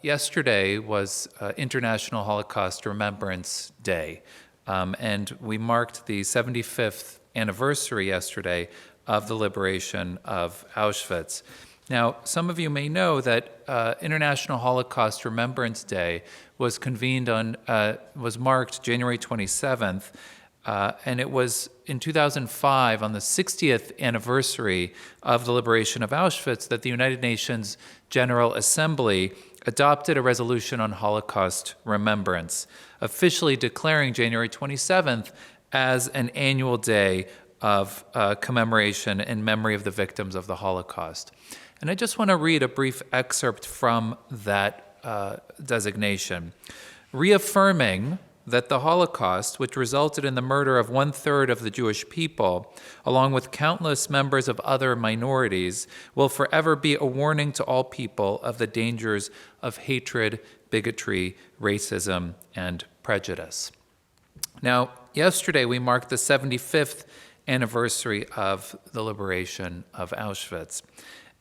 yesterday was International Holocaust Remembrance Day, and we marked the 75th anniversary yesterday of the liberation of Auschwitz. Now, some of you may know that International Holocaust Remembrance Day was marked January 27th, and it was in 2005, on the 60th anniversary of the liberation of Auschwitz, that the United Nations General Assembly adopted a resolution on Holocaust remembrance, officially declaring January 27th as an annual day of commemoration in memory of the victims of the Holocaust. And I just want to read a brief excerpt from that designation. Reaffirming that the Holocaust, which resulted in the murder of 1/3 of the Jewish people, along with countless members of other minorities, will forever be a warning to all people of the dangers of hatred, bigotry, racism, and prejudice. Now, yesterday we marked the 75th anniversary of the liberation of Auschwitz.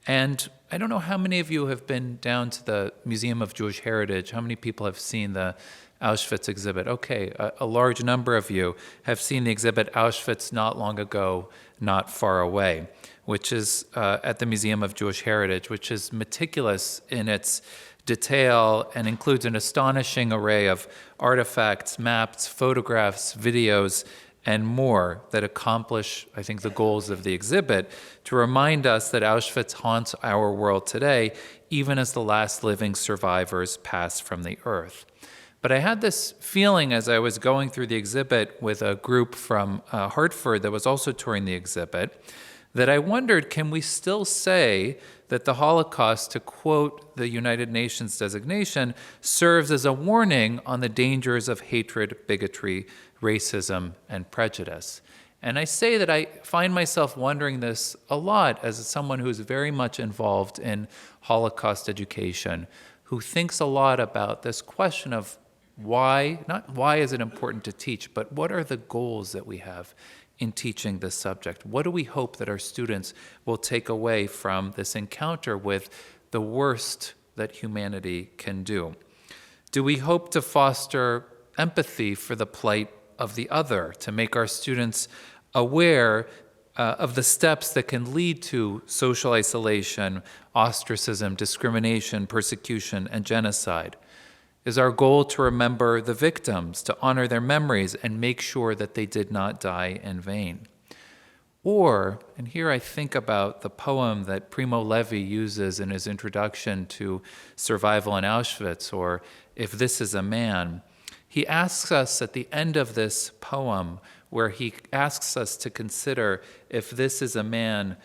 And I don't know how many of you have been down to the Museum of Jewish Heritage. How many people have seen the Auschwitz exhibit? Okay, a large number of you have seen the exhibit Auschwitz Not Long Ago, Not Far Away, which is at the Museum of Jewish Heritage, which is meticulous in its detail and includes an astonishing array of artifacts, maps, photographs, videos, and more that accomplish, I think, the goals of the exhibit to remind us that Auschwitz haunts our world today, even as the last living survivors pass from the earth. But I had this feeling as I was going through the exhibit with a group from Hartford that was also touring the exhibit, that I wondered, can we still say that the Holocaust, to quote the United Nations designation, serves as a warning on the dangers of hatred, bigotry, racism, and prejudice? And I say that I find myself wondering this a lot as someone who's very much involved in Holocaust education, who thinks a lot about this question of why, not why is it important to teach, but what are the goals that we have in teaching this subject? What do we hope that our students will take away from this encounter with the worst that humanity can do? Do we hope to foster empathy for the plight of the other, to make our students aware of the steps that can lead to social isolation, ostracism, discrimination, persecution, and genocide? Is our goal to remember the victims, to honor their memories, and make sure that they did not die in vain? Or, and here I think about the poem that Primo Levi uses in his introduction to Survival in Auschwitz, or If This Is a Man. He asks us at the end of this poem, where he asks us to consider if this is a man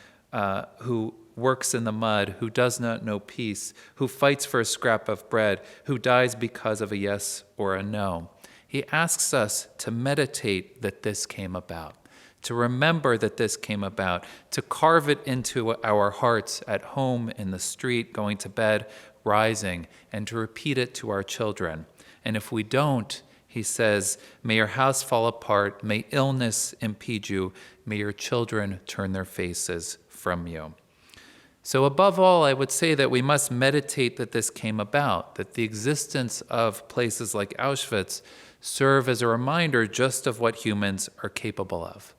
who works in the mud, who does not know peace, who fights for a scrap of bread, who dies because of a yes or a no. He asks us to meditate that this came about, to remember that this came about, to carve it into our hearts at home, in the street, going to bed, rising, and to repeat it to our children. And if we don't, he says, may your house fall apart, may illness impede you, may your children turn their faces from you. So above all, I would say that we must meditate that this came about, that the existence of places like Auschwitz serve as a reminder just of what humans are capable of.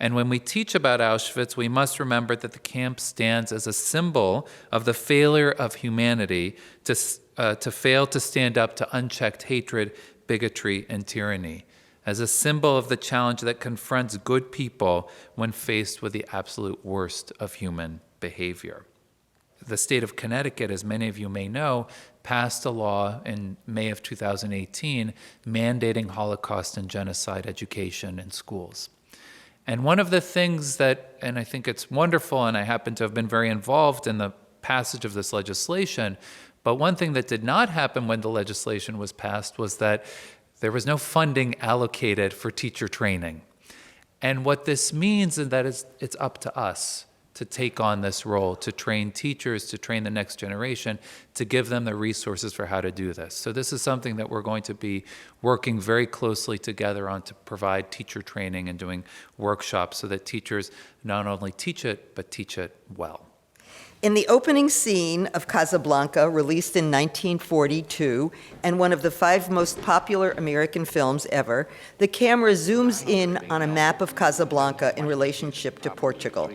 And when we teach about Auschwitz, we must remember that the camp stands as a symbol of the failure of humanity to fail to stand up to unchecked hatred, bigotry, and tyranny, as a symbol of the challenge that confronts good people when faced with the absolute worst of human behavior. The state of Connecticut, as many of you may know, passed a law in May of 2018 mandating Holocaust and genocide education in schools. And one of the things that, and I think it's wonderful, and I happen to have been very involved in the passage of this legislation, but one thing that did not happen when the legislation was passed was that there was no funding allocated for teacher training. And what this means is that it's up to us to take on this role, to train teachers, to train the next generation, to give them the resources for how to do this. So this is something that we're going to be working very closely together on, to provide teacher training and doing workshops so that teachers not only teach it, but teach it well. In the opening scene of Casablanca, released in 1942, and one of the 5 most popular American films ever, the camera zooms in on a map of Casablanca in relationship to Portugal.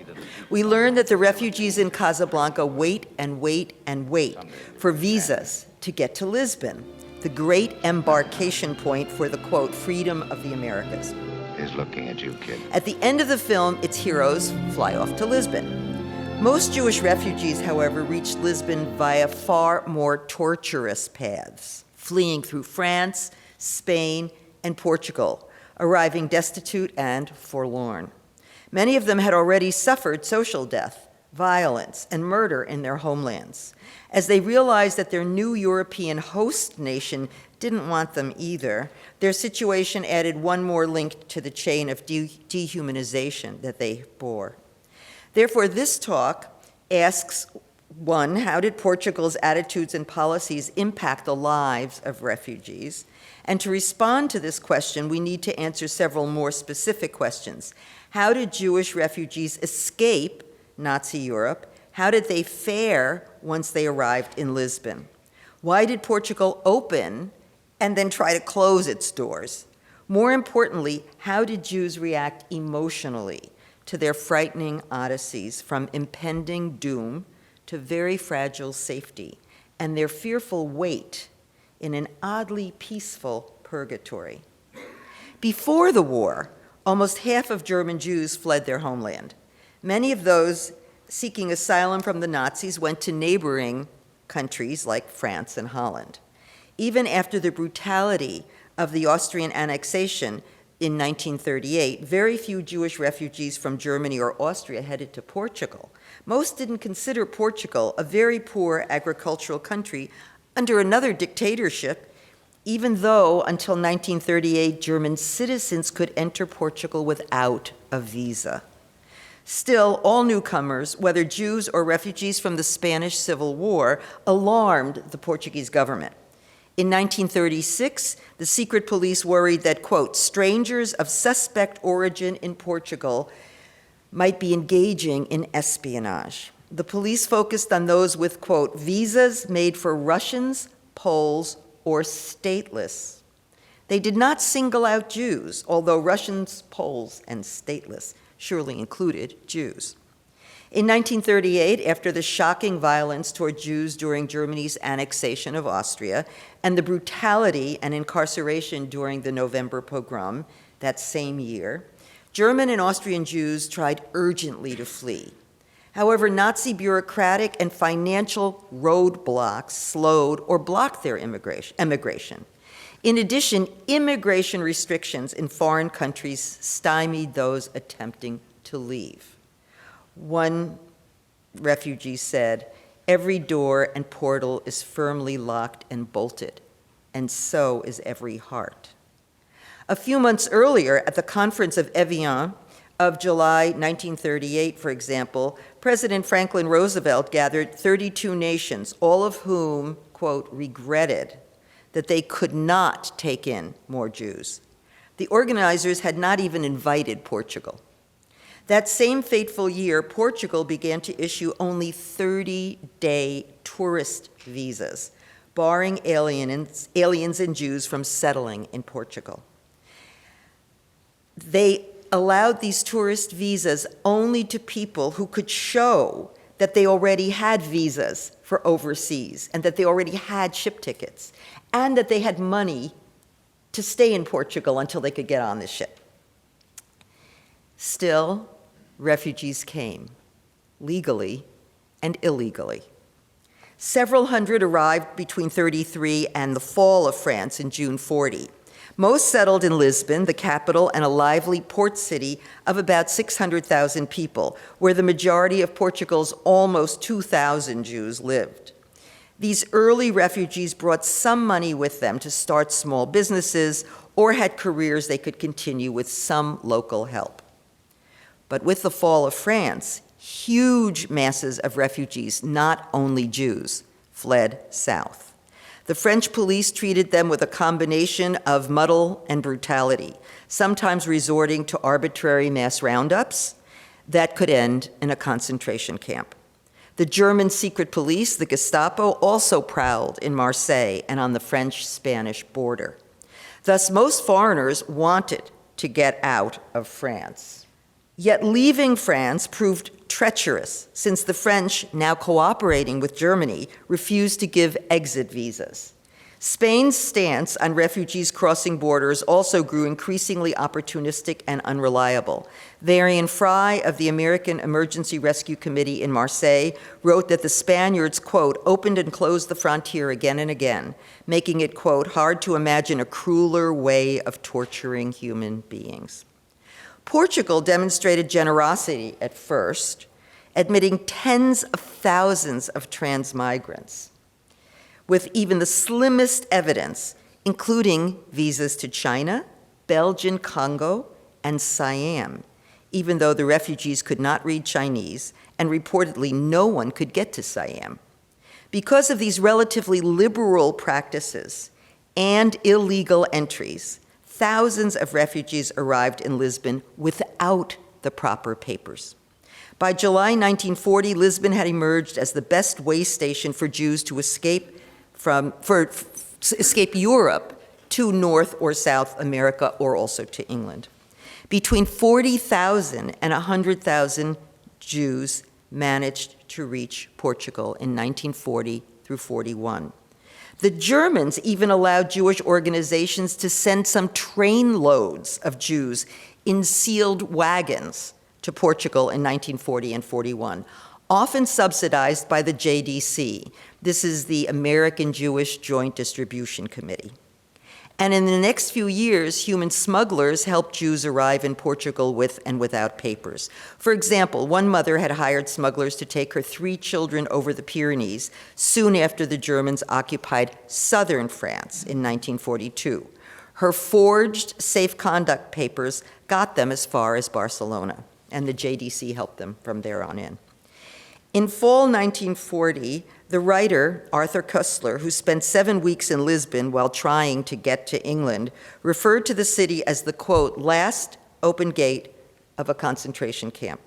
We learn that the refugees in Casablanca wait and wait and wait for visas to get to Lisbon, the great embarkation point for the, quote, freedom of the Americas. He's looking at you, kid. At the end of the film, its heroes fly off to Lisbon. Most Jewish refugees, however, reached Lisbon via far more torturous paths, fleeing through France, Spain, and Portugal, arriving destitute and forlorn. Many of them had already suffered social death, violence, and murder in their homelands. As they realized that their new European host nation didn't want them either, their situation added one more link to the chain of dehumanization that they bore. Therefore, this talk asks, 1, how did Portugal's attitudes and policies impact the lives of refugees? And to respond to this question, we need to answer several more specific questions. How did Jewish refugees escape Nazi Europe? How did they fare once they arrived in Lisbon? Why did Portugal open and then try to close its doors? More importantly, how did Jews react emotionally to their frightening odysseys, from impending doom to very fragile safety, and their fearful wait in an oddly peaceful purgatory? Before the war, almost half of German Jews fled their homeland. Many of those seeking asylum from the Nazis went to neighboring countries like France and Holland. Even after the brutality of the Austrian annexation in 1938, very few Jewish refugees from Germany or Austria headed to Portugal. Most didn't consider Portugal a very poor agricultural country under another dictatorship, even though until 1938, German citizens could enter Portugal without a visa. Still, all newcomers, whether Jews or refugees from the Spanish Civil War, alarmed the Portuguese government. In 1936, the secret police worried that, quote, strangers of suspect origin in Portugal might be engaging in espionage. The police focused on those with, quote, visas made for Russians, Poles, or stateless. They did not single out Jews, although Russians, Poles, and stateless surely included Jews. In 1938, after the shocking violence toward Jews during Germany's annexation of Austria and the brutality and incarceration during the November pogrom that same year, German and Austrian Jews tried urgently to flee. However, Nazi bureaucratic and financial roadblocks slowed or blocked their emigration. In addition, immigration restrictions in foreign countries stymied those attempting to leave. One refugee said, every door and portal is firmly locked and bolted, and so is every heart. A few months earlier, at the conference of Avinoam of July 1938, for example, President Franklin Roosevelt gathered 32 nations, all of whom, quote, regretted that they could not take in more Jews. The organizers had not even invited Portugal. That same fateful year, Portugal began to issue only 30-day tourist visas, barring aliens and Jews from settling in Portugal. They allowed these tourist visas only to people who could show that they already had visas for overseas and that they already had ship tickets and that they had money to stay in Portugal until they could get on the ship. Still, refugees came, legally and illegally. Several hundred arrived between 33 and the fall of France in June 40. Most settled in Lisbon, the capital, and a lively port city of about 600,000 people, where the majority of Portugal's almost 2,000 Jews lived. These early refugees brought some money with them to start small businesses or had careers they could continue with some local help. But with the fall of France, huge masses of refugees, not only Jews, fled south. The French police treated them with a combination of muddle and brutality, sometimes resorting to arbitrary mass roundups that could end in a concentration camp. The German secret police, the Gestapo, also prowled in Marseille and on the French-Spanish border. Thus, most foreigners wanted to get out of France. Yet leaving France proved treacherous, since the French, now cooperating with Germany, refused to give exit visas. Spain's stance on refugees crossing borders also grew increasingly opportunistic and unreliable. Varian Fry of the American Emergency Rescue Committee in Marseille wrote that the Spaniards, quote, opened and closed the frontier again and again, making it, quote, hard to imagine a crueler way of torturing human beings. Portugal demonstrated generosity at first, admitting tens of thousands of transmigrants, with even the slimmest evidence, including visas to China, Belgian Congo, and Siam, even though the refugees could not read Chinese, and reportedly no one could get to Siam. Because of these relatively liberal practices and illegal entries, thousands of refugees arrived in Lisbon without the proper papers. By July 1940, Lisbon had emerged as the best way station for Jews to escape Europe to North or South America, or also to England. Between 40,000 and 100,000 Jews managed to reach Portugal in 1940 through 41. The Germans even allowed Jewish organizations to send some train loads of Jews in sealed wagons to Portugal in 1940 and 41, often subsidized by the JDC. This is the American Jewish Joint Distribution Committee. And in the next few years, human smugglers helped Jews arrive in Portugal with and without papers. For example, one mother had hired smugglers to take her 3 children over the Pyrenees soon after the Germans occupied southern France in 1942. Her forged safe conduct papers got them as far as Barcelona, and the JDC helped them from there on in. In fall 1940, the writer Arthur Koestler, who spent 7 weeks in Lisbon while trying to get to England, referred to the city as the, quote, last open gate of a concentration camp.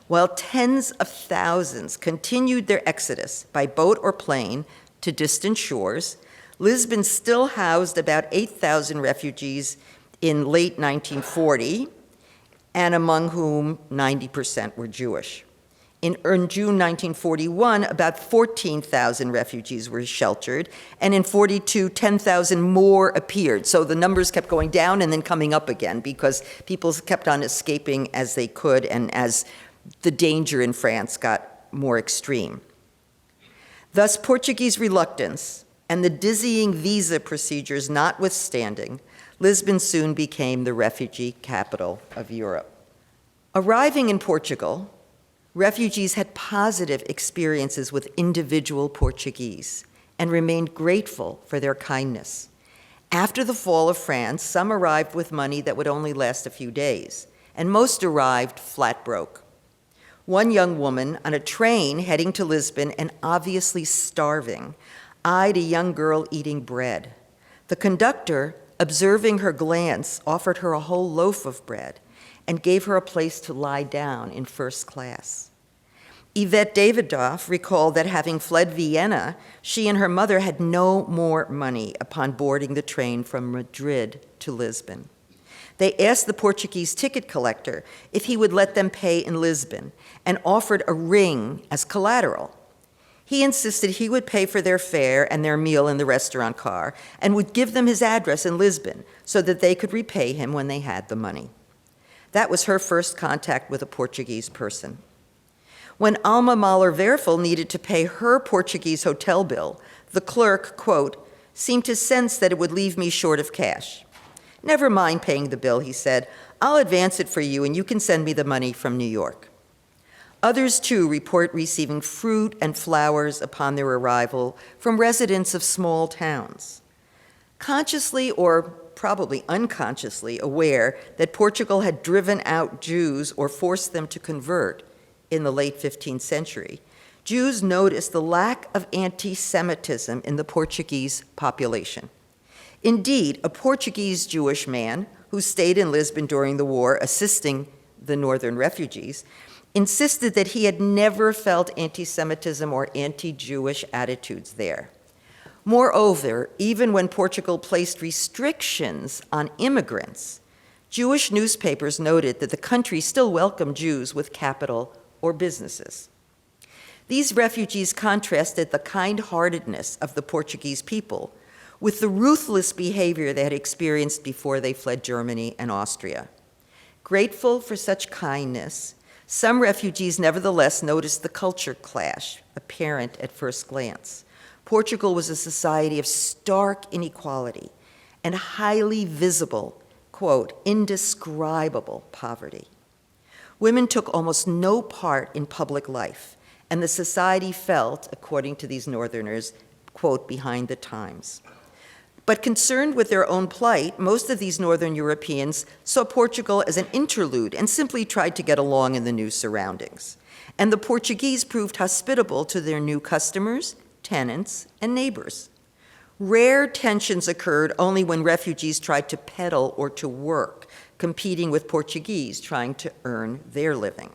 While tens of thousands continued their exodus by boat or plane to distant shores, Lisbon still housed about 8,000 refugees in late 1940, and among whom 90% were Jewish. In June 1941, about 14,000 refugees were sheltered, and in 42, 10,000 more appeared. So the numbers kept going down and then coming up again because people kept on escaping as they could and as the danger in France got more extreme. Thus, Portuguese reluctance and the dizzying visa procedures notwithstanding, Lisbon soon became the refugee capital of Europe. Arriving in Portugal, refugees had positive experiences with individual Portuguese and remained grateful for their kindness. After the fall of France, some arrived with money that would only last a few days, and most arrived flat broke. One young woman on a train heading to Lisbon and obviously starving eyed a young girl eating bread. The conductor, observing her glance, offered her a whole loaf of bread and gave her a place to lie down in first class. Yvette Davidoff recalled that having fled Vienna, she and her mother had no more money upon boarding the train from Madrid to Lisbon. They asked the Portuguese ticket collector if he would let them pay in Lisbon and offered a ring as collateral. He insisted he would pay for their fare and their meal in the restaurant car and would give them his address in Lisbon so that they could repay him when they had the money. That was her first contact with a Portuguese person. When Alma Mahler-Werfel needed to pay her Portuguese hotel bill, the clerk, quote, seemed to sense that it would leave me short of cash. Never mind paying the bill, he said. I'll advance it for you and you can send me the money from New York. Others, too, report receiving fruit and flowers upon their arrival from residents of small towns. Consciously or probably unconsciously aware that Portugal had driven out Jews or forced them to convert in the late 15th century, Jews noticed the lack of anti-Semitism in the Portuguese population. Indeed, a Portuguese Jewish man who stayed in Lisbon during the war assisting the northern refugees insisted that he had never felt anti-Semitism or anti-Jewish attitudes there. Moreover, even when Portugal placed restrictions on immigrants, Jewish newspapers noted that the country still welcomed Jews with capital or businesses. These refugees contrasted the kind-heartedness of the Portuguese people with the ruthless behavior they had experienced before they fled Germany and Austria. Grateful for such kindness, some refugees nevertheless noticed the culture clash apparent at first glance. Portugal was a society of stark inequality and highly visible, quote, indescribable poverty. Women took almost no part in public life, and the society felt, according to these northerners, quote, behind the times. But concerned with their own plight, most of these Northern Europeans saw Portugal as an interlude and simply tried to get along in the new surroundings. And the Portuguese proved hospitable to their new customers, tenants, and neighbors. Rare tensions occurred only when refugees tried to peddle or to work, competing with Portuguese trying to earn their living.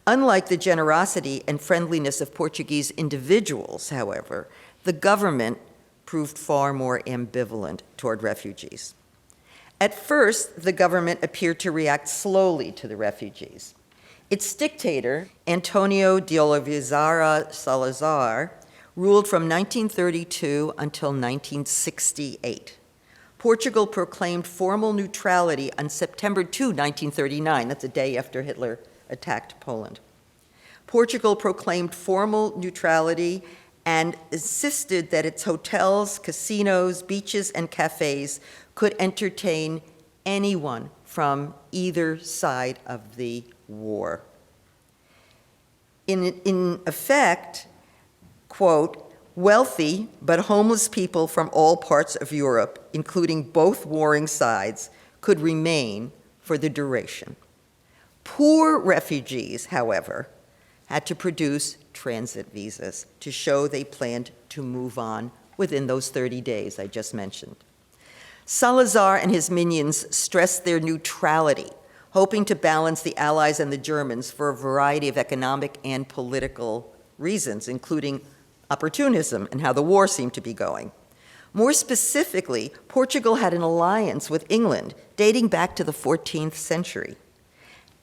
Unlike the generosity and friendliness of Portuguese individuals, however, the government proved far more ambivalent toward refugees. At first, the government appeared to react slowly to the refugees. Its dictator, Antonio de Oliveira Salazar, ruled from 1932 until 1968. Portugal proclaimed formal neutrality on September 2, 1939. That's a day after Hitler attacked Poland. Portugal proclaimed formal neutrality and insisted that its hotels, casinos, beaches, and cafes could entertain anyone from either side of the war. In effect, quote, wealthy but homeless people from all parts of Europe, including both warring sides, could remain for the duration. Poor refugees, however, had to produce transit visas to show they planned to move on within those 30 days I just mentioned. Salazar and his minions stressed their neutrality, hoping to balance the Allies and the Germans for a variety of economic and political reasons, including opportunism and how the war seemed to be going. More specifically, Portugal had an alliance with England dating back to the 14th century.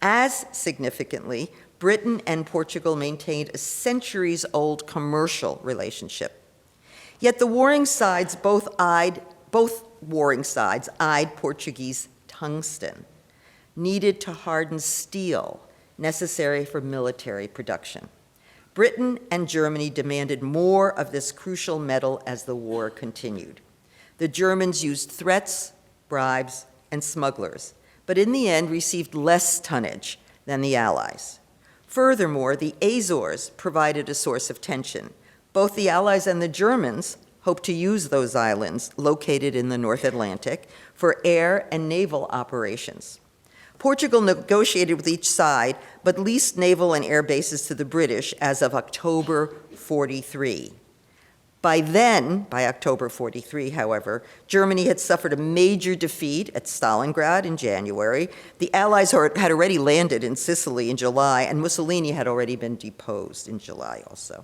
As significantly, Britain and Portugal maintained a centuries-old commercial relationship. Yet the warring sides both warring sides eyed Portuguese tungsten, needed to harden steel necessary for military production. Britain and Germany demanded more of this crucial metal as the war continued. The Germans used threats, bribes, and smugglers, but in the end received less tonnage than the Allies. Furthermore, the Azores provided a source of tension. Both the Allies and the Germans hoped to use those islands, located in the North Atlantic, for air and naval operations. Portugal negotiated with each side, but leased naval and air bases to the British as of October 43. By then, by October 43, however, Germany had suffered a major defeat at Stalingrad in January. The Allies had already landed in Sicily in July, and Mussolini had already been deposed in July also.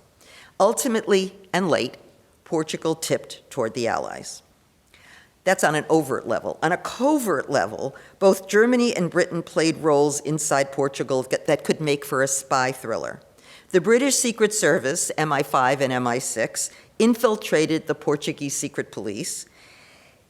Ultimately, and late, Portugal tipped toward the Allies. That's on an overt level. On a covert level, both Germany and Britain played roles inside Portugal that could make for a spy thriller. The British Secret Service, MI5 and MI6, infiltrated the Portuguese secret police,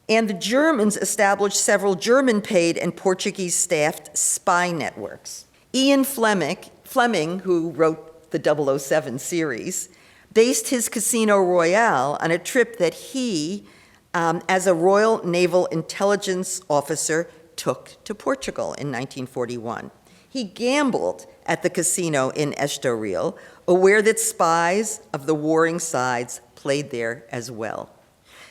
and the Germans established several German-paid and Portuguese-staffed spy networks. Ian Fleming, who wrote the 007 series, based his Casino Royale on a trip that he, as a Royal Naval Intelligence officer, took to Portugal in 1941. He gambled at the casino in Estoril, aware that spies of the warring sides played there as well.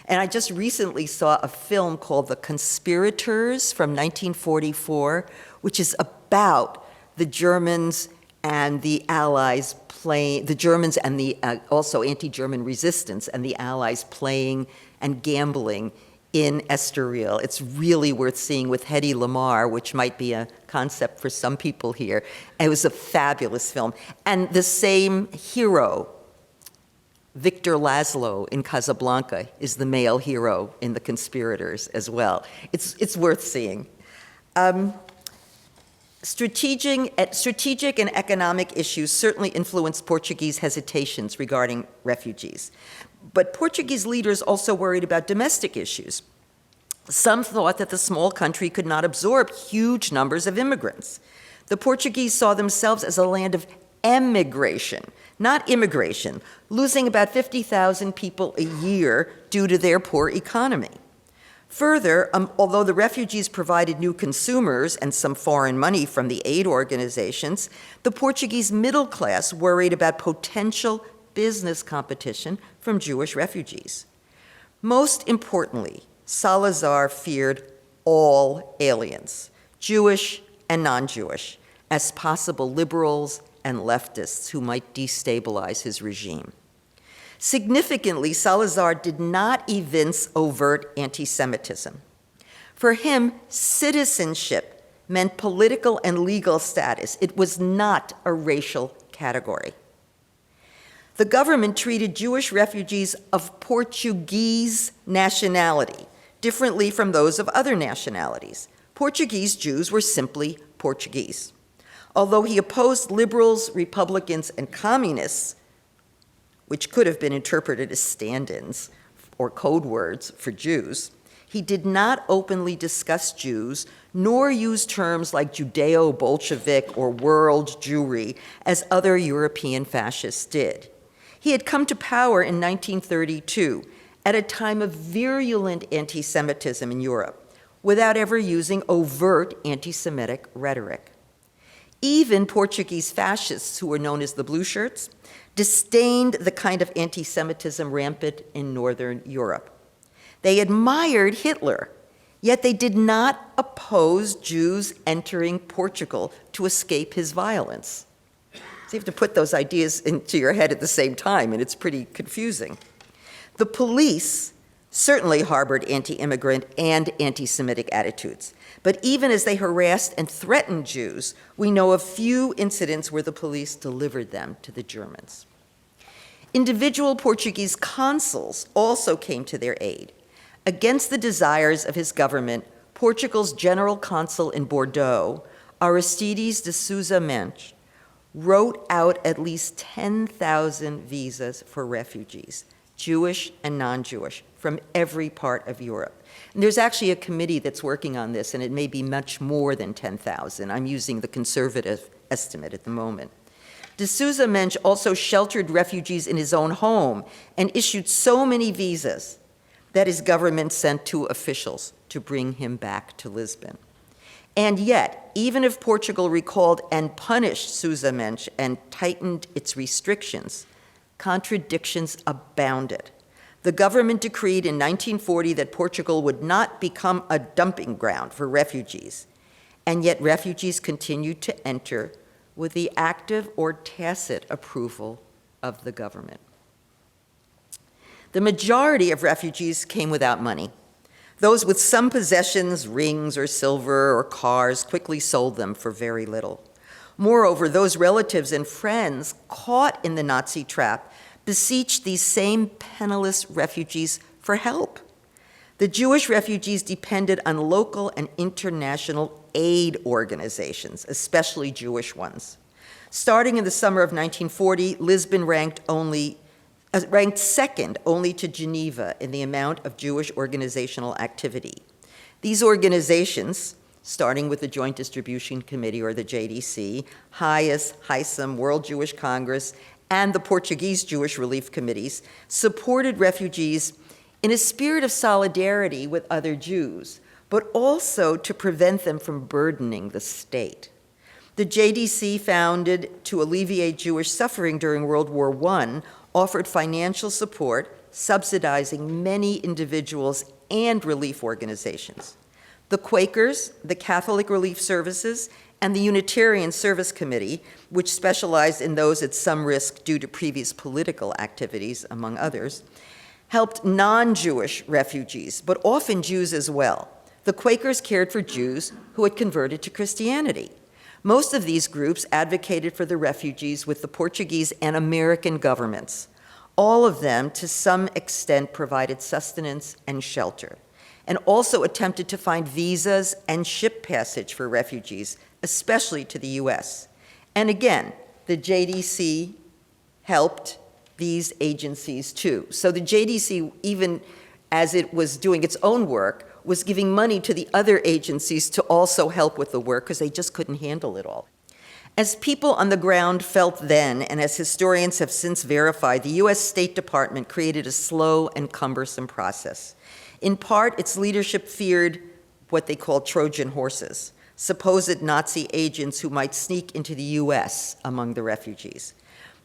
And I just recently saw a film called The Conspirators from 1944, which is about the Germans and the Allies playing, the Germans and the also anti-German resistance and the Allies playing and gambling in Estoril. It's really worth seeing with Hedy Lamarr, which might be a concept for some people here. It was a fabulous film. And the same hero, Victor Laszlo in Casablanca, is the male hero in The Conspirators as well. It's worth seeing. Strategic and economic issues certainly influenced Portuguese hesitations regarding refugees. But Portuguese leaders also worried about domestic issues. Some thought that the small country could not absorb huge numbers of immigrants. The Portuguese saw themselves as a land of emigration, not immigration, losing about 50,000 people a year due to their poor economy. Further, although the refugees provided new consumers and some foreign money from the aid organizations, the Portuguese middle class worried about potential business competition from Jewish refugees. Most importantly, Salazar feared all aliens, Jewish and non-Jewish, as possible liberals and leftists who might destabilize his regime. Significantly, Salazar did not evince overt anti-Semitism. For him, citizenship meant political and legal status. It was not a racial category. The government treated Jewish refugees of Portuguese nationality differently from those of other nationalities. Portuguese Jews were simply Portuguese. Although he opposed liberals, Republicans, and communists, which could have been interpreted as stand-ins or code words for Jews, he did not openly discuss Jews, nor use terms like Judeo-Bolshevik or world Jewry, as other European fascists did. He had come to power in 1932 at a time of virulent anti-Semitism in Europe, without ever using overt anti-Semitic rhetoric. Even Portuguese fascists, who were known as the Blue Shirts, disdained the kind of anti-Semitism rampant in Northern Europe. They admired Hitler, yet they did not oppose Jews entering Portugal to escape his violence. So you have to put those ideas into your head at the same time, and it's pretty confusing. The police certainly harbored anti-immigrant and anti-Semitic attitudes. But even as they harassed and threatened Jews, we know of few incidents where the police delivered them to the Germans. Individual Portuguese consuls also came to their aid. Against the desires of his government, Portugal's general consul in Bordeaux, Aristides de Sousa Mendes, wrote out at least 10,000 visas for refugees, Jewish and non-Jewish, from every part of Europe. And there's actually a committee that's working on this, and it may be much more than 10,000. I'm using the conservative estimate at the moment. De Sousa Mendes also sheltered refugees in his own home and issued so many visas that his government sent two officials to bring him back to Lisbon. And yet, even if Portugal recalled and punished Sousa Mendes and tightened its restrictions, contradictions abounded. The government decreed in 1940 that Portugal would not become a dumping ground for refugees, and yet refugees continued to enter with the active or tacit approval of the government. The majority of refugees came without money. Those with some possessions, rings or silver or cars, quickly sold them for very little. Moreover, those relatives and friends caught in the Nazi trap beseeched these same penniless refugees for help. The Jewish refugees depended on local and international aid organizations, especially Jewish ones. Starting in the summer of 1940, Lisbon ranked second only to Geneva in the amount of Jewish organizational activity. These organizations, starting with the Joint Distribution Committee, or the JDC, HIAS, HISAM, World Jewish Congress, and the Portuguese Jewish Relief Committees, supported refugees in a spirit of solidarity with other Jews, but also to prevent them from burdening the state. The JDC, founded to alleviate Jewish suffering during World War I, offered financial support, subsidizing many individuals and relief organizations. The Quakers, the Catholic Relief Services, and the Unitarian Service Committee, which specialized in those at some risk due to previous political activities, among others, helped non-Jewish refugees, but often Jews as well. The Quakers cared for Jews who had converted to Christianity. Most of these groups advocated for the refugees with the Portuguese and American governments. All of them, to some extent, provided sustenance and shelter, and also attempted to find visas and ship passage for refugees, especially to the US. And again, the JDC helped these agencies too. So the JDC, even as it was doing its own work, was giving money to the other agencies to also help with the work because they just couldn't handle it all. As people on the ground felt then, and as historians have since verified, the US State Department created a slow and cumbersome process. In part, its leadership feared what they called Trojan horses, supposed Nazi agents who might sneak into the US among the refugees.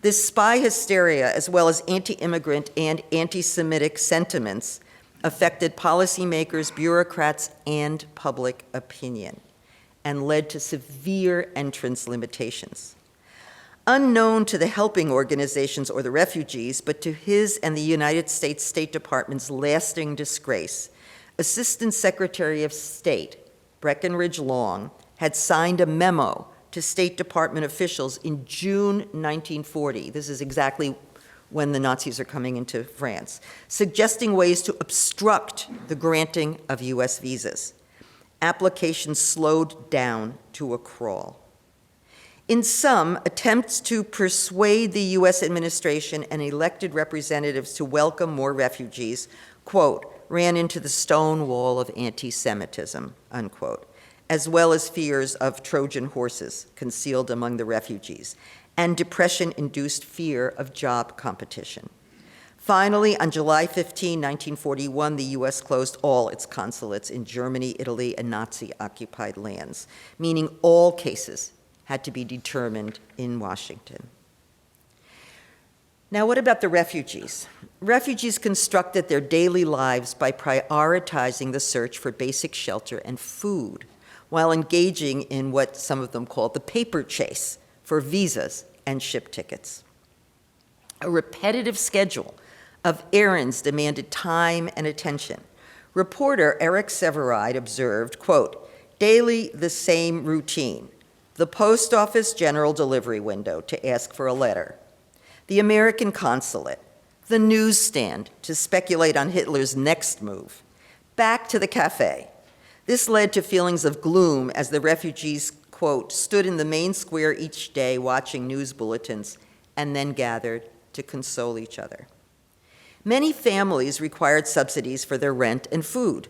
This spy hysteria, as well as anti-immigrant and anti-Semitic sentiments, affected policymakers, bureaucrats, and public opinion, and led to severe entrance limitations. Unknown to the helping organizations or the refugees, but to his and the United States State Department's lasting disgrace, Assistant Secretary of State Breckinridge Long had signed a memo to State Department officials in June 1940. This is exactly when the Nazis are coming into France, suggesting ways to obstruct the granting of US visas. Applications slowed down to a crawl. In sum, attempts to persuade the US administration and elected representatives to welcome more refugees, quote, ran into the stone wall of anti-Semitism, unquote, as well as fears of Trojan horses concealed among the refugees, and depression-induced fear of job competition. Finally, on July 15, 1941, the US closed all its consulates in Germany, Italy, and Nazi-occupied lands, meaning all cases had to be determined in Washington. Now, what about the refugees? Refugees constructed their daily lives by prioritizing the search for basic shelter and food, while engaging in what some of them called the paper chase for visas and ship tickets. A repetitive schedule of errands demanded time and attention. Reporter Eric Severide observed, quote, daily the same routine: the post office general delivery window to ask for a letter, the American consulate, the newsstand to speculate on Hitler's next move, back to the cafe. This led to feelings of gloom as the refugees, quote, stood in the main square each day watching news bulletins and then gathered to console each other. Many families required subsidies for their rent and food.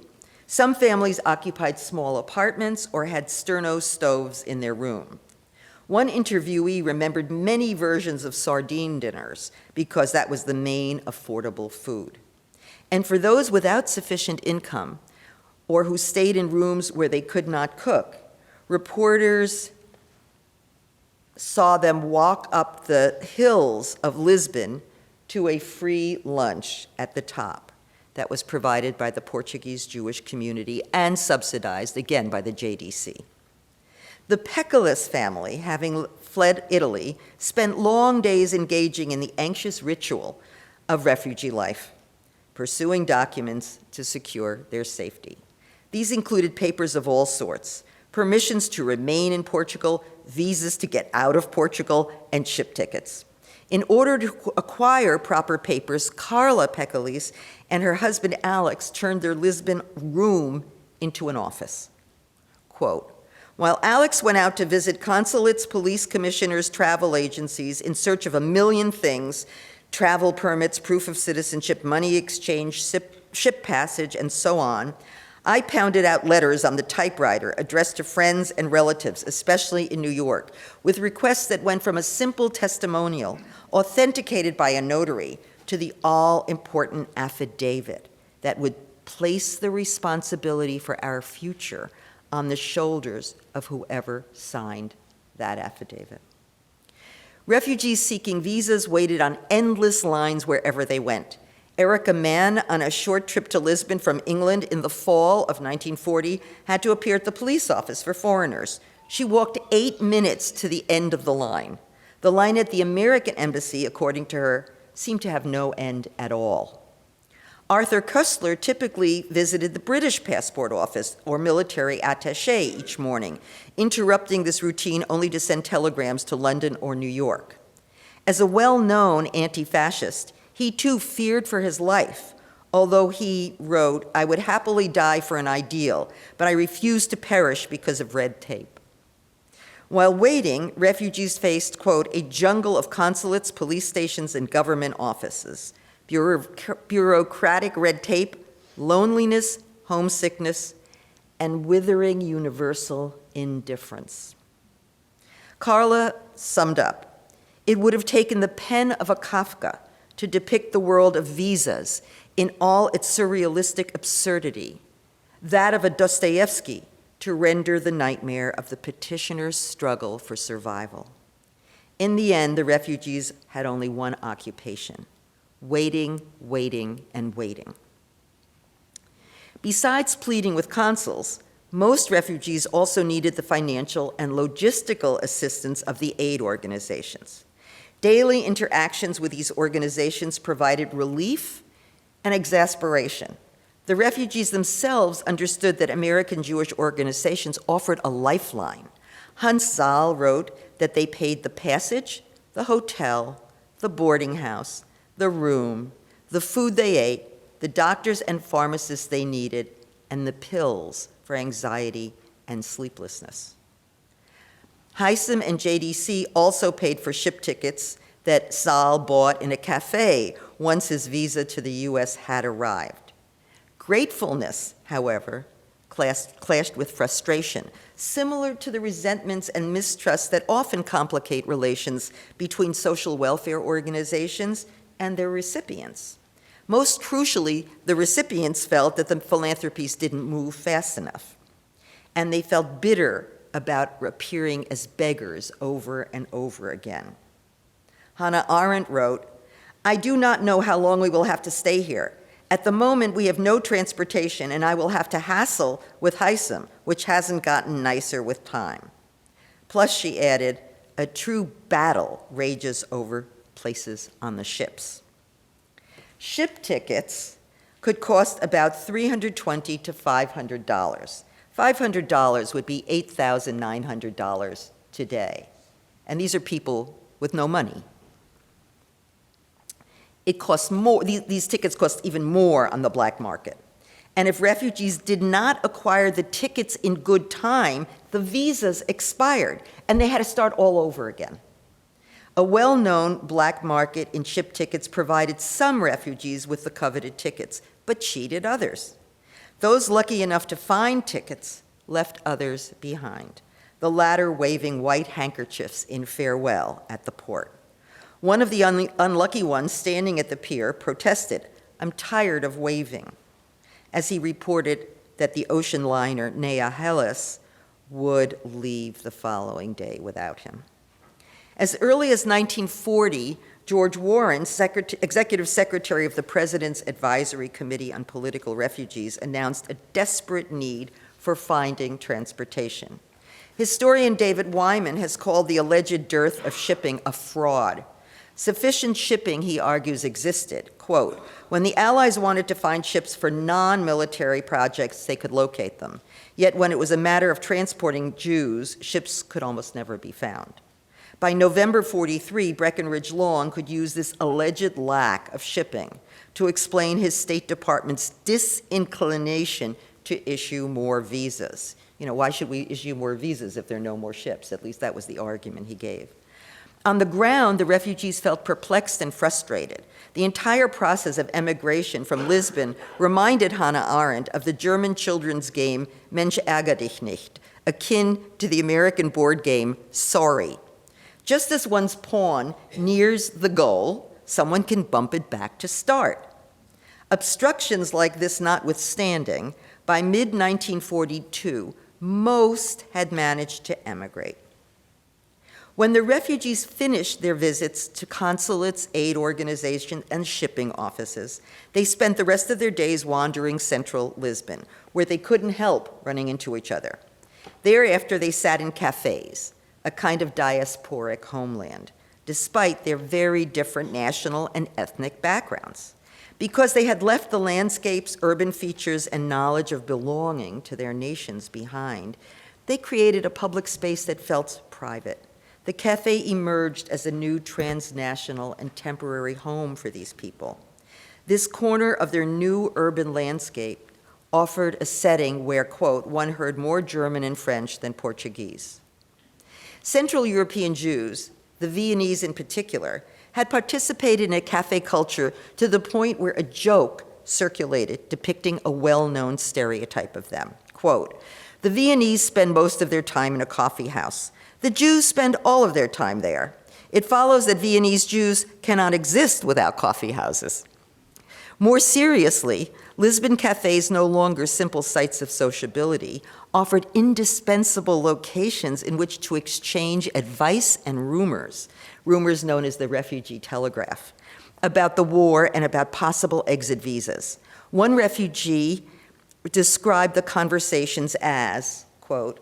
Some families occupied small apartments or had sterno stoves in their room. One interviewee remembered many versions of sardine dinners because that was the main affordable food. And for those without sufficient income or who stayed in rooms where they could not cook, reporters saw them walk up the hills of Lisbon to a free lunch at the top that was provided by the Portuguese Jewish community and subsidized, again, by the JDC. The Peccolis family, having fled Italy, spent long days engaging in the anxious ritual of refugee life, pursuing documents to secure their safety. These included papers of all sorts: permissions to remain in Portugal, visas to get out of Portugal, and ship tickets. In order to acquire proper papers, Carla Peccolis and her husband Alex turned their Lisbon room into an office. Quote, while Alex went out to visit consulates, police commissioners, travel agencies in search of a million things, travel permits, proof of citizenship, money exchange, ship passage, and so on, I pounded out letters on the typewriter addressed to friends and relatives, especially in New York, with requests that went from a simple testimonial, authenticated by a notary, to the all-important affidavit that would place the responsibility for our future on the shoulders of whoever signed that affidavit. Refugees seeking visas waited on endless lines wherever they went. Erica Mann, on a short trip to Lisbon from England in the fall of 1940, had to appear at the police office for foreigners. She walked 8 minutes to the end of the line. The line at the American embassy, according to her, seemed to have no end at all. Arthur Koestler typically visited the British passport office or military attaché each morning, interrupting this routine only to send telegrams to London or New York. As a well-known anti-fascist, he too feared for his life, although he wrote, "I would happily die for an ideal, but I refuse to perish because of red tape." While waiting, refugees faced, quote, "a jungle of consulates, police stations, and government offices, bureaucratic red tape, loneliness, homesickness, and withering universal indifference." Carla summed up, "It would have taken the pen of a Kafka to depict the world of visas in all its surrealistic absurdity, that of a Dostoevsky to render the nightmare of the petitioner's struggle for survival." In the end, the refugees had only one occupation: waiting, waiting, and waiting. Besides pleading with consuls, most refugees also needed the financial and logistical assistance of the aid organizations. Daily interactions with these organizations provided relief and exasperation. The refugees themselves understood that American Jewish organizations offered a lifeline. Hans Zahl wrote that they paid the passage, the hotel, the boarding house, the room, the food they ate, the doctors and pharmacists they needed, and the pills for anxiety and sleeplessness. Heisem and JDC also paid for ship tickets that Zahl bought in a cafe once his visa to the US had arrived. Gratefulness, however, clashed with frustration, similar to the resentments and mistrusts that often complicate relations between social welfare organizations and their recipients. Most crucially, the recipients felt that the philanthropies didn't move fast enough, and they felt bitter about appearing as beggars over and over again. Hannah Arendt wrote, "I do not know how long we will have to stay here. At the moment, we have no transportation, and I will have to hassle with Heisem, which hasn't gotten nicer with time." Plus, she added, "a true battle rages over places on the ships." Ship tickets could cost about $320 to $500. $500 would be $8,900 today. And these are people with no money. It costs more, these tickets cost even more on the black market. And if refugees did not acquire the tickets in good time, the visas expired, and they had to start all over again. A well-known black market in ship tickets provided some refugees with the coveted tickets, but cheated others. Those lucky enough to find tickets left others behind, the latter waving white handkerchiefs in farewell at the port. One of the unlucky ones standing at the pier protested, "I'm tired of waving," as he reported that the ocean liner Nea Hellas would leave the following day without him. As early as 1940, George Warren, Executive Secretary of the President's Advisory Committee on Political Refugees, announced a desperate need for finding transportation. Historian David Wyman has called the alleged dearth of shipping a fraud. Sufficient shipping, he argues, existed. Quote, "When the Allies wanted to find ships for non-military projects, they could locate them. Yet when it was a matter of transporting Jews, ships could almost never be found." By November 43, Breckinridge Long could use this alleged lack of shipping to explain his State Department's disinclination to issue more visas. You know, why should we issue more visas if there are no more ships? At least that was the argument he gave. On the ground, the refugees felt perplexed and frustrated. The entire process of emigration from Lisbon reminded Hannah Arendt of the German children's game Mensch ärger dich nicht, akin to the American board game Sorry. Just as one's pawn nears the goal, someone can bump it back to start. Obstructions like this notwithstanding, by mid-1942, most had managed to emigrate. When the refugees finished their visits to consulates, aid organizations, and shipping offices, they spent the rest of their days wandering central Lisbon, where they couldn't help running into each other. Thereafter, they sat in cafes, a kind of diasporic homeland, despite their very different national and ethnic backgrounds. Because they had left the landscapes, urban features, and knowledge of belonging to their nations behind, they created a public space that felt private. The cafe emerged as a new transnational and temporary home for these people. This corner of their new urban landscape offered a setting where, quote, one heard more German and French than Portuguese. Central European Jews, the Viennese in particular, had participated in a cafe culture to the point where a joke circulated depicting a well-known stereotype of them. Quote, the Viennese spend most of their time in a coffee house. The Jews spend all of their time there. It follows that Viennese Jews cannot exist without coffee houses. More seriously, Lisbon cafes, no longer simple sites of sociability, offered indispensable locations in which to exchange advice and rumors known as the Refugee Telegraph, about the war and about possible exit visas. One refugee described the conversations as, quote,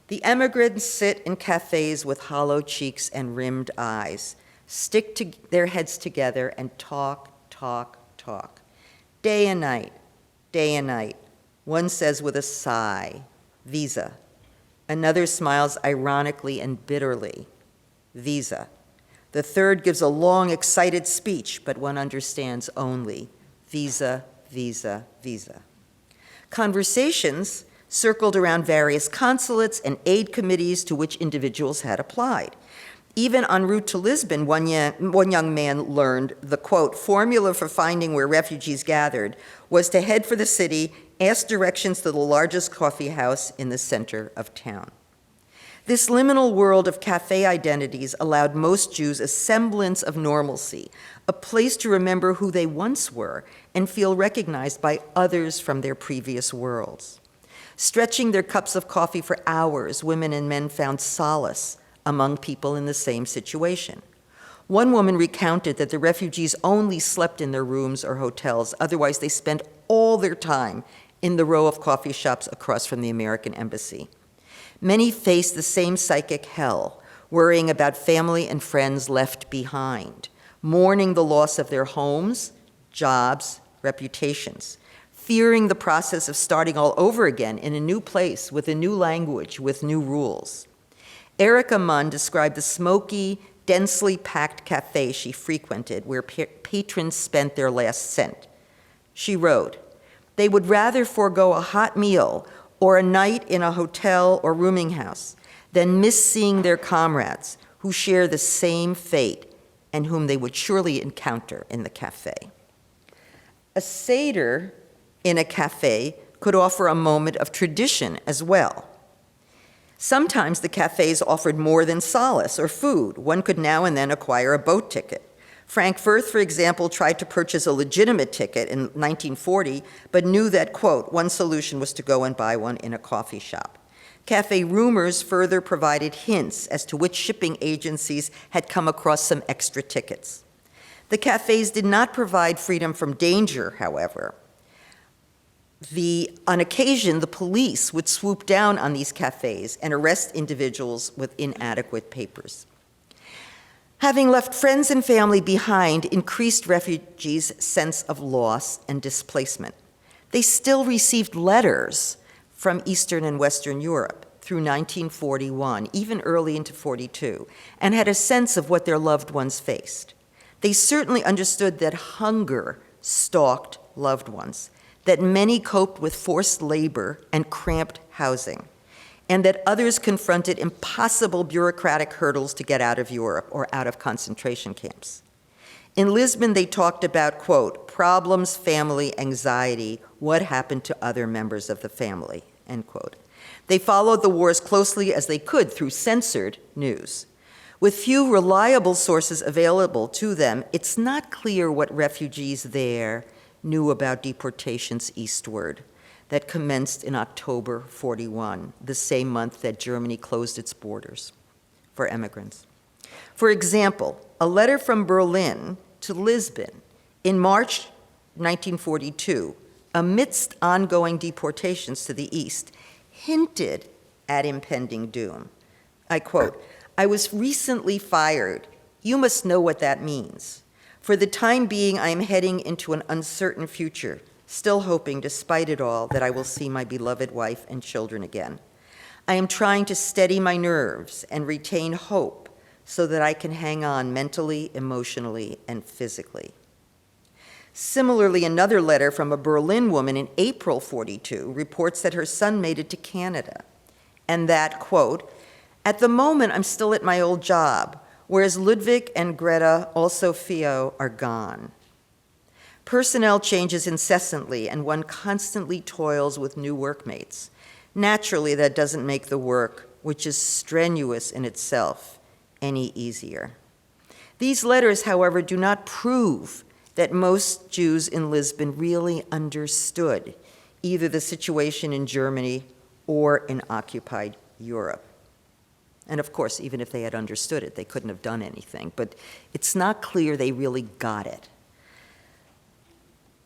the emigrants sit in cafes with hollow cheeks and rimmed eyes, stick their heads together and talk, talk, talk. Day and night, day and night. One says with a sigh, visa. Another smiles ironically and bitterly, visa. The third gives a long, excited speech, but one understands only, visa, visa, visa. Conversations circled around various consulates and aid committees to which individuals had applied. Even en route to Lisbon, one young man learned the, quote, formula for finding where refugees gathered was to head for the city, ask directions to the largest coffee house in the center of town. This liminal world of cafe identities allowed most Jews a semblance of normalcy, a place to remember who they once were and feel recognized by others from their previous worlds. Stretching their cups of coffee for hours, women and men found solace among people in the same situation. One woman recounted that the refugees only slept in their rooms or hotels, otherwise they spent all their time in the row of coffee shops across from the American embassy. Many faced the same psychic hell, worrying about family and friends left behind, mourning the loss of their homes, jobs, reputations, fearing the process of starting all over again in a new place with a new language, with new rules. Erica Munn described the smoky, densely packed cafe she frequented where patrons spent their last cent. She wrote, they would rather forego a hot meal or a night in a hotel or rooming house than miss seeing their comrades who share the same fate and whom they would surely encounter in the cafe. A Seder in a cafe could offer a moment of tradition as well. Sometimes the cafes offered more than solace or food. One could now and then acquire a boat ticket. Frank Firth, for example, tried to purchase a legitimate ticket in 1940, but knew that, quote, one solution was to go and buy one in a coffee shop. Cafe rumors further provided hints as to which shipping agencies had come across some extra tickets. The cafes did not provide freedom from danger, however. On occasion, the police would swoop down on these cafes and arrest individuals with inadequate papers. Having left friends and family behind increased refugees' sense of loss and displacement. They still received letters from Eastern and Western Europe through 1941, even early into 42, and had a sense of what their loved ones faced. They certainly understood that hunger stalked loved ones, that many coped with forced labor and cramped housing, and that others confronted impossible bureaucratic hurdles to get out of Europe or out of concentration camps. In Lisbon, they talked about, quote, problems, family, anxiety, what happened to other members of the family, end quote. They followed the war as closely as they could through censored news. With few reliable sources available to them, it's not clear what refugees there knew about deportations eastward that commenced in October 41, the same month that Germany closed its borders for immigrants. For example, a letter from Berlin to Lisbon in March 1942, amidst ongoing deportations to the east, hinted at impending doom. I quote, I was recently fired. You must know what that means. For the time being, I am heading into an uncertain future, still hoping, despite it all, that I will see my beloved wife and children again. I am trying to steady my nerves and retain hope so that I can hang on mentally, emotionally, and physically. Similarly, another letter from a Berlin woman in April 42 reports that her son made it to Canada, and that, quote, "At the moment, I'm still at my old job, whereas Ludwig and Greta, also Theo, are gone. Personnel changes incessantly, and one constantly toils with new workmates. Naturally, that doesn't make the work, which is strenuous in itself, any easier." These letters, however, do not prove that most Jews in Lisbon really understood either the situation in Germany or in occupied Europe. And of course, even if they had understood it, they couldn't have done anything. But it's not clear they really got it.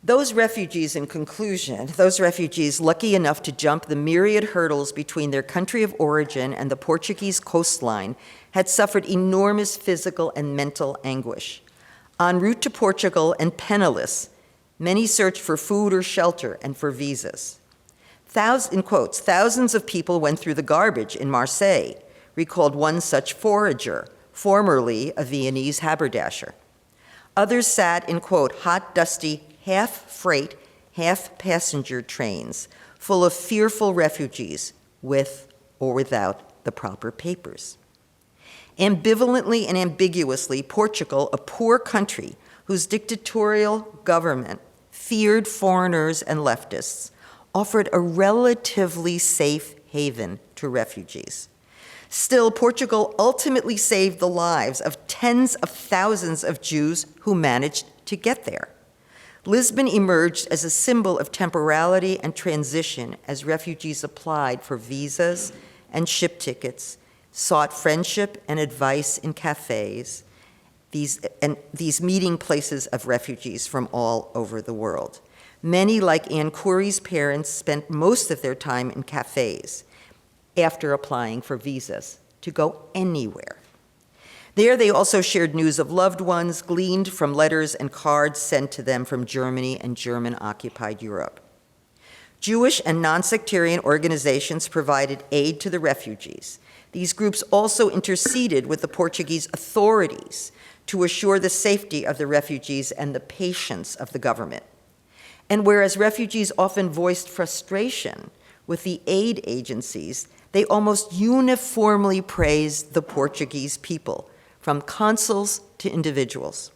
Those refugees, in conclusion, those refugees lucky enough to jump the myriad hurdles between their country of origin and the Portuguese coastline, had suffered enormous physical and mental anguish. En route to Portugal and penniless, many searched for food or shelter and for visas. In quotes, thousands of people went through the garbage in Marseille, recalled one such forager, formerly a Viennese haberdasher. Others sat in, quote, hot, dusty, half-freight, half-passenger trains full of fearful refugees with or without the proper papers. Ambivalently and ambiguously, Portugal, a poor country whose dictatorial government feared foreigners and leftists, offered a relatively safe haven to refugees. Still, Portugal ultimately saved the lives of tens of thousands of Jews who managed to get there. Lisbon emerged as a symbol of temporality and transition as refugees applied for visas and ship tickets, sought friendship and advice in cafes, these meeting places of refugees from all over the world. Many, like Anne Curry's parents, spent most of their time in cafes after applying for visas to go anywhere. There they also shared news of loved ones gleaned from letters and cards sent to them from Germany and German-occupied Europe. Jewish and non-sectarian organizations provided aid to the refugees. These groups also interceded with the Portuguese authorities to assure the safety of the refugees and the patience of the government. And whereas refugees often voiced frustration with the aid agencies, they almost uniformly praised the Portuguese people, from consuls to individuals.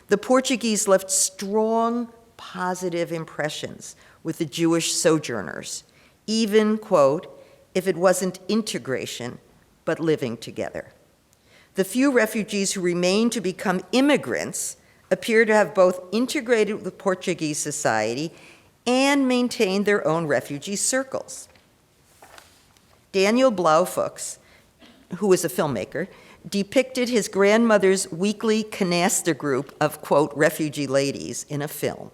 The Portuguese left strong, positive impressions with the Jewish sojourners, even, quote, if it wasn't integration, but living together. The few refugees who remained to become immigrants appear to have both integrated with Portuguese society and maintained their own refugee circles. Daniel Blaufuchs, who is a filmmaker, depicted his grandmother's weekly canasta group of, quote, refugee ladies in a film.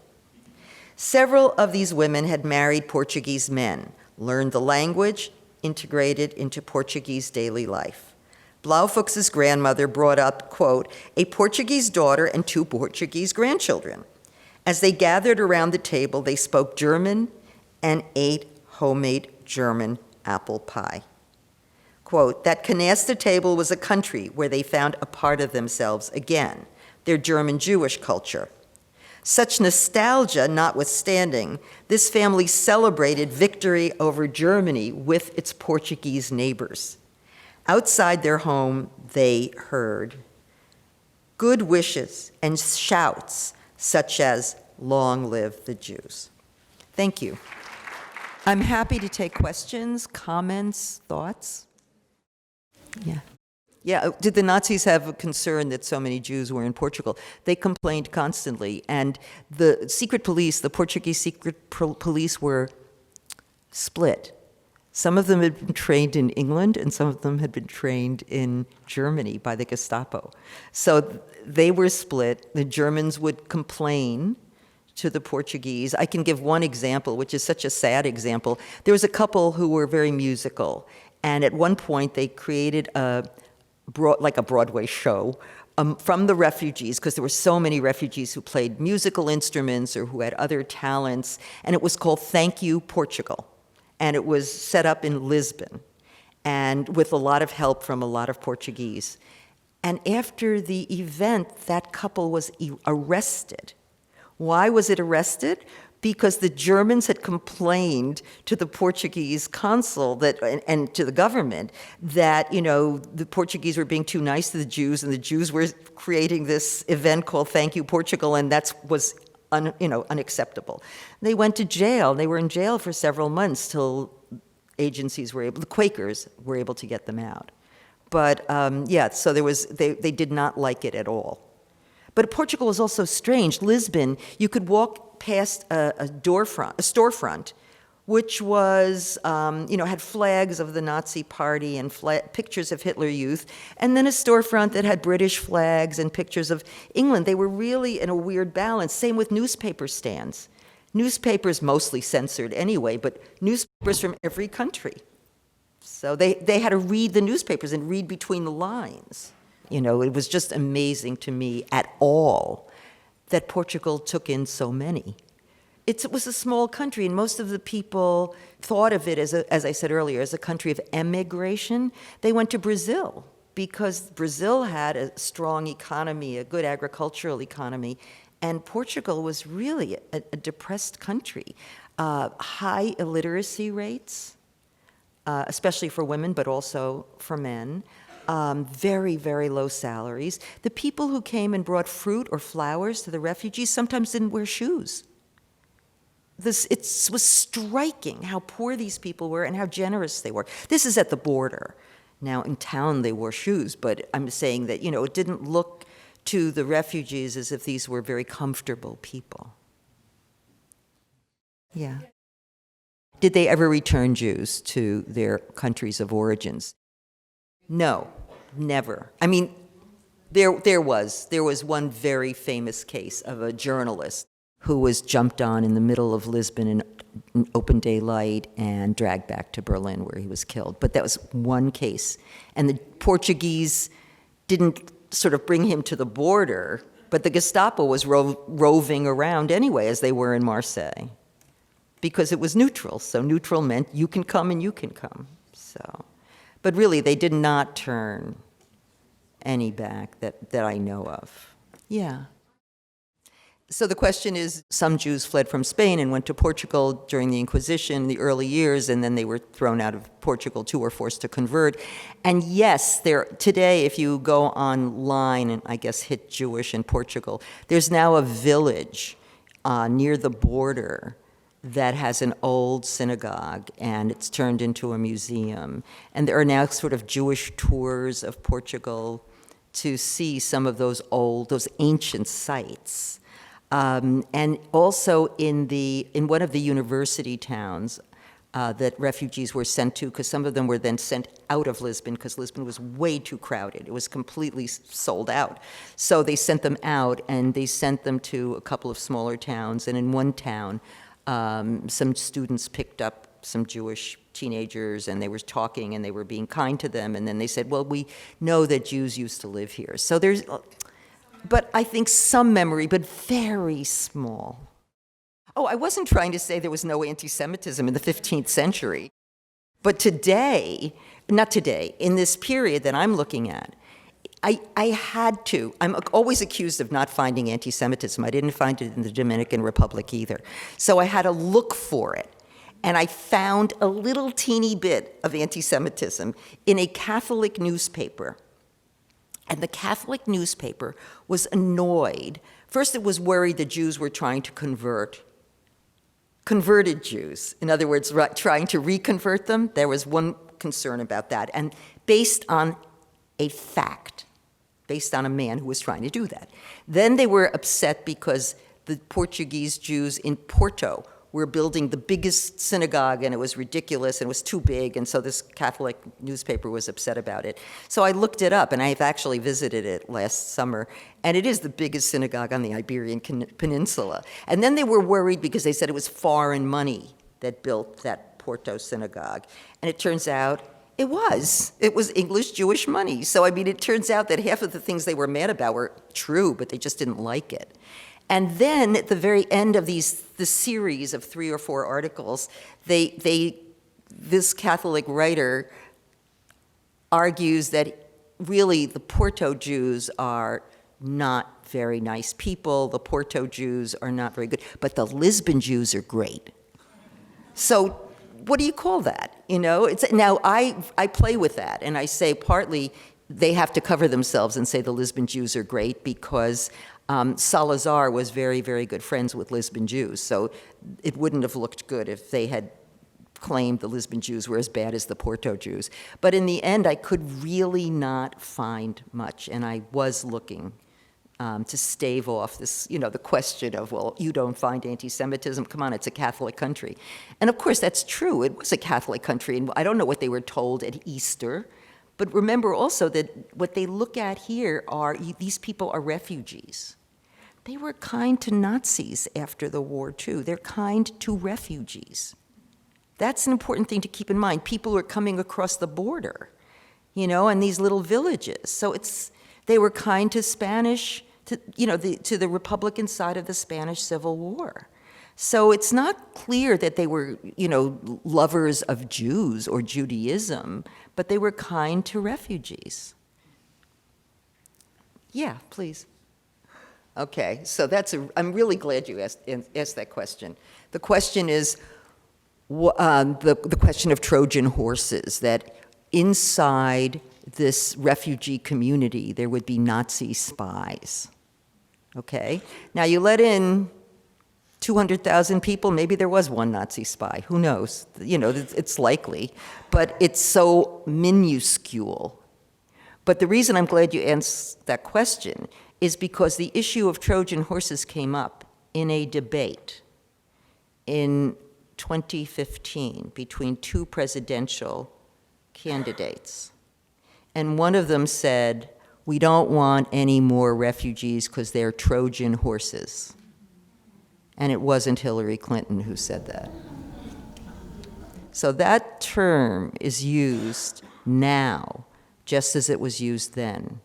Several of these women had married Portuguese men, learned the language, integrated into Portuguese daily life. Blaufuchs's grandmother brought up, quote, a Portuguese daughter and 2 Portuguese grandchildren. As they gathered around the table, they spoke German and ate homemade German apple pie. Quote, that canasta table was a country where they found a part of themselves again, their German Jewish culture. Such nostalgia notwithstanding, this family celebrated victory over Germany with its Portuguese neighbors. Outside their home, they heard good wishes and shouts such as, long live the Jews. Thank you. I'm happy to take questions, comments, thoughts. Yeah, did the Nazis have a concern that so many Jews were in Portugal? They complained constantly, and the secret police, the Portuguese secret police, were split. Some of them had been trained in England, and some of them had been trained in Germany by the Gestapo. So they were split. The Germans would complain to the Portuguese. I can give one example, which is such a sad example. There was a couple who were very musical, and at one point they created like a Broadway show from the refugees, because there were so many refugees who played musical instruments or who had other talents, and it was called Thank You Portugal. And it was set up in Lisbon, and with a lot of help from a lot of Portuguese. And after the event, that couple was arrested. Why was it arrested? Because the Germans had complained to the Portuguese consul and to the government that, the Portuguese were being too nice to the Jews, and the Jews were creating this event called Thank You Portugal, and that was unacceptable. They went to jail. They were in jail for several months till the Quakers were able to get them out. But so they did not like it at all. But Portugal was also strange. Lisbon, you could walk past a storefront, which was, had flags of the Nazi Party and pictures of Hitler Youth, and then a storefront that had British flags and pictures of England. They were really in a weird balance. Same with newspaper stands. Newspapers mostly censored anyway, but newspapers from every country. So they had to read the newspapers and read between the lines. It was just amazing to me at all that Portugal took in so many. It was a small country, and most of the people thought of it as I said earlier, as a country of emigration. They went to Brazil because Brazil had a strong economy, a good agricultural economy, and Portugal was really a depressed country. High illiteracy rates, especially for women, but also for men. Very, very low salaries. The people who came and brought fruit or flowers to the refugees sometimes didn't wear shoes. It was striking how poor these people were and how generous they were. This is at the border. Now, in town, they wore shoes, but I'm saying that, it didn't look to the refugees as if these were very comfortable people. Yeah. Did they ever return Jews to their countries of origins? No, never. I mean, there was one very famous case of a journalist who was jumped on in the middle of Lisbon in open daylight and dragged back to Berlin, where he was killed. But that was one case. And the Portuguese didn't sort of bring him to the border, but the Gestapo was roving around anyway, as they were in Marseille, because it was neutral. So neutral meant you can come and you can come. But really, they did not turn any back that I know of. Yeah. So the question is, some Jews fled from Spain and went to Portugal during the Inquisition in the early years, and then they were thrown out of Portugal too, or forced to convert. And yes, today, if you go online and I guess hit Jewish in Portugal, there's now a village near the border that has an old synagogue, and it's turned into a museum. And there are now sort of Jewish tours of Portugal to see some of those ancient sites. And also in one of the university towns that refugees were sent to, because some of them were then sent out of Lisbon because Lisbon was way too crowded. It was completely sold out. So they sent them out, and they sent them to a couple of smaller towns. And in one town, some students picked up some Jewish teenagers, and they were talking, and they were being kind to them. And then they said, well, we know that Jews used to live here. So but I think some memory, but very small. Oh, I wasn't trying to say there was no anti-Semitism in the 15th century. But not today, in this period that I'm looking at, I'm always accused of not finding anti-Semitism. I didn't find it in the Dominican Republic either. So I had to look for it. And I found a little teeny bit of anti-Semitism in a Catholic newspaper. And the Catholic newspaper was annoyed. First, it was worried the Jews were trying to converted Jews. In other words, trying to reconvert them. There was one concern about that. And based on a fact, based on a man who was trying to do that. Then they were upset because the Portuguese Jews in Porto were building the biggest synagogue, and it was ridiculous, and it was too big, and so this Catholic newspaper was upset about it. So I looked it up, and I've actually visited it last summer, and it is the biggest synagogue on the Iberian Peninsula. And then they were worried because they said it was foreign money that built that Porto synagogue. And it turns out It was. It was English Jewish money. So, I mean, it turns out that half of the things they were mad about were true, but they just didn't like it. And then at the very end of the series of 3 or 4 articles, this Catholic writer argues that really the Porto Jews are not very nice people. The Porto Jews are not very good, but the Lisbon Jews are great. So what do you call that? You know, now I play with that, and I say partly they have to cover themselves and say the Lisbon Jews are great because Salazar was very, very good friends with Lisbon Jews. So it wouldn't have looked good if they had claimed the Lisbon Jews were as bad as the Porto Jews. But in the end, I could really not find much, and I was looking to stave off this, you know, the question of, well, you don't find anti-Semitism, come on, it's a Catholic country. And of course, that's true, it was a Catholic country, and I don't know what they were told at Easter, but remember also that what they look at here are, these people are refugees. They were kind to Nazis after the war, too. They're kind to refugees. That's an important thing to keep in mind. People are coming across the border, you know, and these little villages. So they were kind to Spanish, to the Republican side of the Spanish Civil War. So it's not clear that they were, you know, lovers of Jews or Judaism, but they were kind to refugees. Yeah, please. Okay, so I'm really glad you asked that question. The question is the question of Trojan horses, that inside this refugee community there would be Nazi spies. Okay, now you let in 200,000 people, maybe there was one Nazi spy, who knows? You know, it's likely, but it's so minuscule. But the reason I'm glad you asked that question is because the issue of Trojan horses came up in a debate in 2015 between 2 presidential candidates. And one of them said, we don't want any more refugees because they're Trojan horses. And it wasn't Hillary Clinton who said that. So that term is used now, just as it was used then.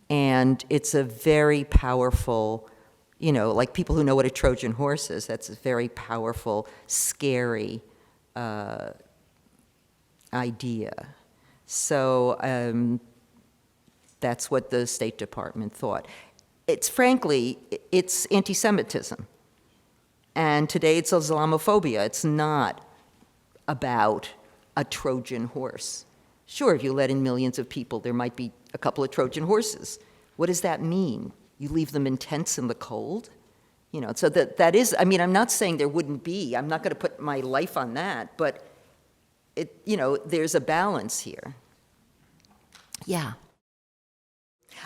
And it's a very powerful, you know, like people who know what a Trojan horse is, that's a very powerful, scary idea. So that's what the State Department thought. Frankly, it's anti-Semitism. And today it's Islamophobia. It's not about a Trojan horse. Sure, if you let in millions of people, there might be a couple of Trojan horses. What does that mean? You leave them in tents in the cold? You know, so that is, I mean, I'm not saying there wouldn't be. I'm not going to put my life on that, but you know, there's a balance here. Yeah.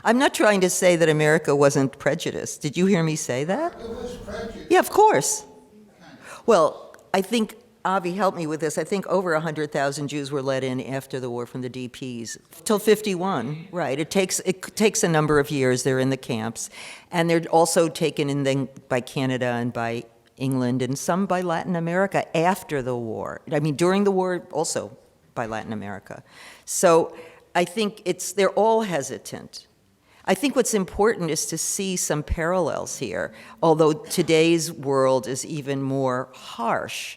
I'm not trying to say that America wasn't prejudiced. Did you hear me say that? It was prejudice. Yeah, of course. Well, I think, Avi helped me with this, I think over 100,000 Jews were let in after the war from the DPs, till 51, right. It takes a number of years, they're in the camps, and they're also taken in then by Canada and by England, and some by Latin America after the war. I mean, during the war, also by Latin America. So I think they're all hesitant. I think what's important is to see some parallels here, although today's world is even more harsh.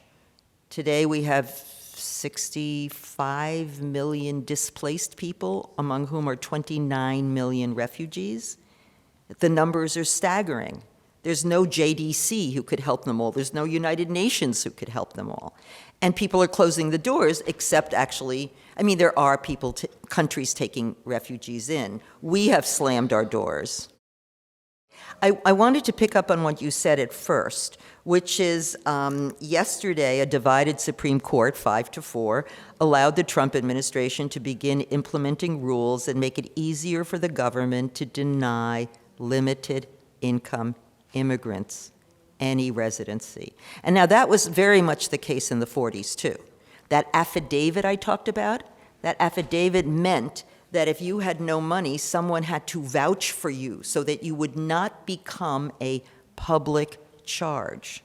Today we have 65 million displaced people, among whom are 29 million refugees. The numbers are staggering. There's no JDC who could help them all. There's no United Nations who could help them all. And people are closing the doors, except actually, I mean, there are countries taking refugees in. We have slammed our doors. I wanted to pick up on what you said at first, which is yesterday a divided Supreme Court, 5-4, allowed the Trump administration to begin implementing rules that make it easier for the government to deny limited income immigrants any residency. And now that was very much the case in the 40s too. That affidavit I talked about, that affidavit meant that if you had no money, someone had to vouch for you so that you would not become a public charge.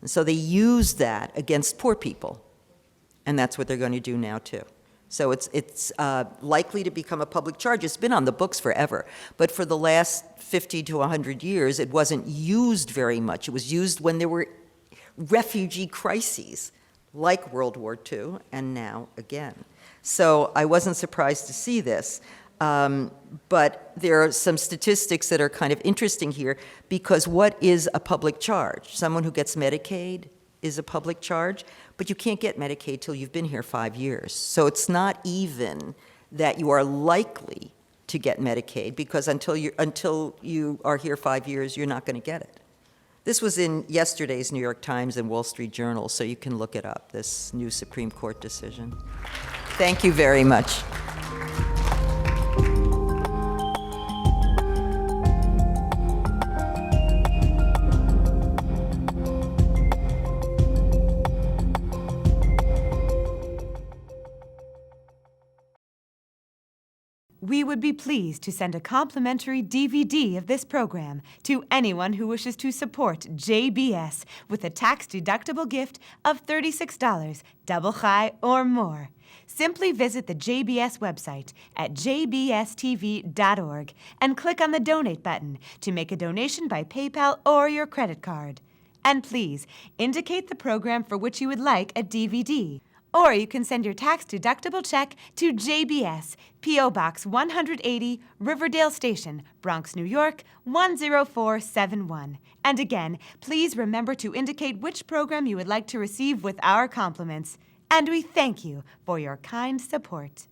And so they used that against poor people. And that's what they're going to do now too. So it's likely to become a public charge. It's been on the books forever. But for the last 50 to 100 years, it wasn't used very much. It was used when there were refugee crises, like World War II, and now again. So I wasn't surprised to see this. But there are some statistics that are kind of interesting here, because what is a public charge? Someone who gets Medicaid is a public charge, but you can't get Medicaid till you've been here 5 years. So it's not even that you are likely to get Medicaid, because until you are here 5 years, you're not going to get it. This was in yesterday's New York Times and Wall Street Journal, so you can look it up, this new Supreme Court decision. Thank you very much. We would be pleased to send a complimentary DVD of this program to anyone who wishes to support JBS with a tax-deductible gift of $36, double high or more. Simply visit the JBS website at jbstv.org and click on the Donate button to make a donation by PayPal or your credit card. And please indicate the program for which you would like a DVD. Or you can send your tax-deductible check to JBS, P.O. Box 180, Riverdale Station, Bronx, New York, 10471. And again, please remember to indicate which program you would like to receive with our compliments. And we thank you for your kind support.